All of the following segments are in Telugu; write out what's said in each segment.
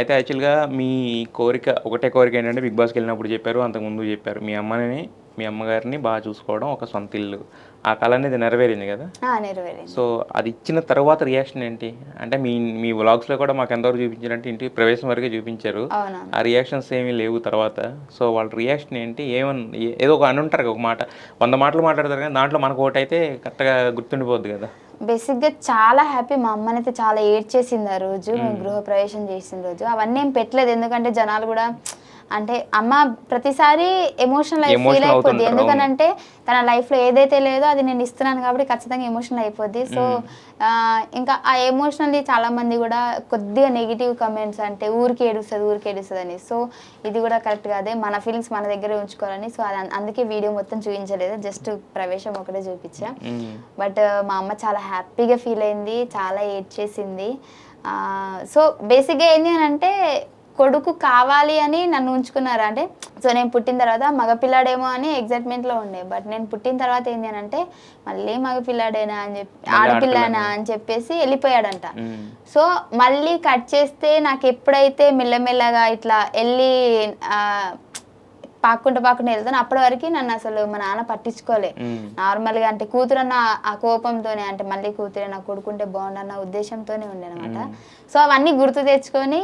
అయితే యాక్చువల్‌గా మీ కోరిక ఒకటే కోరిక ఏంటంటే 'బిగ్ బాస్'కి వెళ్ళినప్పుడు చెప్పారు. అంతకుముందు చెప్పారు. మీ అమ్మగారిని బాగా చూసుకోవడం, ఒక సొంత ఇల్లు. ఆ కల అనేది నెరవేరింది గదా! ఆ! నెరవేరింది. సో, అది ఇచ్చిన తర్వాత రియాక్షన్ ఏంటి? అంటే మీ మీ వ్లాగ్స్‌లో కూడా మాకు ఎంతవరకు చూపించారంటే ఇంటికి ప్రవేశం వరకే చూపించారు. అవునవును. ఆ రియాక్షన్స్ ఏమీ లేవు తర్వాత. సో, వాళ్ళ రియాక్షన్ ఏంటి? ఏదో ఒక అనుంటారు ఒక మాట. 100 మాటలు మాట్లాడతారు కానీ దాంట్లో మనకొకటైతే కరెక్ట్‌గా గుర్తుండిపోద్ది గదా! బేసిక్‌గా చాలా హ్యాపీ. మా అమ్మనైతే చాలా ఏడ్చేసింది ఆ రోజు. మేము హ్మ్. గృహప్రవేశం చేసిన రోజు. అవన్నీ ఏం పెట్టలేదు. ఎందుకంటే జనాలు గూడా అంటే అమ్మ ప్రతిసారి ఎమోషనల్ అయి ఫీల్ ఎమోషనల్ అయిపోద్ది. అవుతుంటారు. అవును. ఎందుకనంటే తన లైఫ్‌లో ఏదైతే లేదో అది నేను ఇస్తున్నాను కాబట్టి ఖచ్చితంగా ఎమోషనల్ అయిపోద్ది. సో, హ్మ్. ఇంకా ఆ ఎమోషనల్‌ని చాలామంది గూడా కొద్దిగా నెగెటివ్ కామెంట్స్ అంటే ఊరికే ఏడుస్తది, ఊరికే ఏడుస్తదని. సో, ఇది గూడా కరెక్ట్ కాదే. మన ఫీలింగ్స్ మన దగ్గరే ఉంచుకోవాలని. సో, అందుకే వీడియో మొత్తం చూయించలేదు. జస్ట్ ప్రవేశం ఒకటే చూపిచ్చా. హ్మ్. బట్ మా అమ్మ చాలా హ్యాపీగా ఫీల్ అయింది. చాలా ఏడ్చేసింది. సో, బేసిక్‌గా ఏంది అనంటే కొడుకు కావాలి అని నన్ను ఉంచుకున్నారు. అంటే సో, నేను పుట్టిన తర్వాత మగపిల్లాడేమో అని ఎక్సైట్‌మెంట్‌లో ఉండే. బట్ నేను పుట్టిన తర్వాత ఏంది అనంటే మళ్ళీ మగపిల్లాడేనా అని మళ్ళీ ఆడపిల్లనా ఆడపిల్లనా? అని చెప్పేసి ఎళ్ళిపోయాడంట. హ్మ్. సో, మళ్ళీ కట్ చేస్తే నాకెప్పుడైతే మెల్లమెల్లగా ఇట్లా ఎళ్ళి ఆహ్, పాక్కుంటా ఎళ్తాను. అప్పటి వరకి నన్నసలు మా నాన్న పట్టించుకోలే. హ్మ్. నార్మల్‌గా అంటే కూతురన్న ఆ కోపంతోనే అంటే మళ్ళీ కూతురే నాకు కొడుకుంటే బావుండన్న ఉద్దేశంతోనే ఉండేనమాట. హ్మ్. సో, అవన్నీ గుర్తు తెచ్చుకొని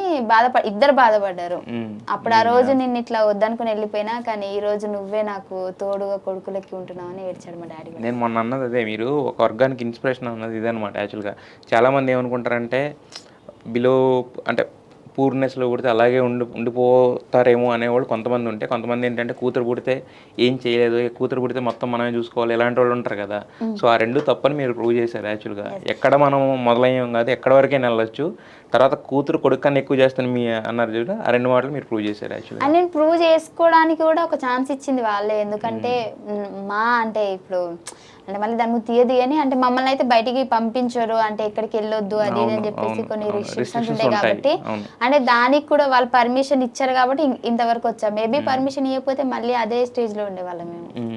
ఇద్దరు బాధపడ్డారు. హ్మ్. అప్పుడు ఆ నిజంగా. రోజు నిన్నిట్లా వద్దనుకుని ఎళ్ళిపోయినా, కానీ ఈ రోజు నువ్వే నాకు తోడుగా కొడుకు లెక్క ఉంటున్నావని ఏడ్చాడు మా డ్యాడీ గూడా. నేను మొన్న అన్నది అదే. మీరు ఒక వర్గానికి ఇన్‌స్పిరేషన్ అన్నది ఇదే అనమాట యాక్చువల్‌గా. చాలామంది ఏమనుకుంటారంటే బిలో అంటే పూర్‌నెస్‌లో పుడితే అలాగే ఉండిపోతారేమో అనేవాళ్ళు కొంతమంది ఉంటే, కొంతమంది ఏంటంటే కూతురు పుడితే ఏం చేయలేదు. కూతురు పుడితే మొత్తం మనమే చూసుకోవాలి. ఇలాంటోళ్ళు ఉంటారు కదా! హ్మ్. సో, ఆ 2 తప్పని మీరు ప్రూవ్ చేశారు యాక్చువల్‌గా. యెస్. ఎక్కడ మనం మొదలయ్యాం కాదు. ఎక్కడి వరకైనా ఎళ్ళొచ్చు. తర్వాత కూతురు కొడుకు కన్నా ఎక్కువ చేస్తాను అన్నారు చూడు. ఆ 2 మాటలు మీరు ప్రూవ్ చేశారు యాక్చువల్‌గా. అండ్ నేను ప్రూవ్ చేసుకోవడానికి కూడా ఒక ఛాన్స్ ఇచ్చింది వాళ్ళే. ఎందుకంటే హ్మ్. అంటే ఇప్పుడు అంటే మళ్ళీ దాన్ని తీయదు అని అంటే మమ్మల్ని అయితే బయటికి పంపించరు. అంటే ఎక్కడికెళ్ళొద్దు అది ఇది అవును. అని చెప్పేసి అవును. కొన్ని అవును. రిస్ట్రిక్షన్స్ రిస్ట్రిక్షన్స్ ఉంటాయి ఉంటాయి. కాబట్టి అవును. అంటే దానికి కూడా వాళ్ళు పర్మిషన్ ఇచ్చారు కాబట్టి ఇంతవరకు వచ్చాం. మేబీ హ్మ్. పర్మిషన్ ఇయ్యకపోతే మళ్ళీ అదే స్టేజ్‌లో ఉండేవాళ్ళం మేము. హ్మ్.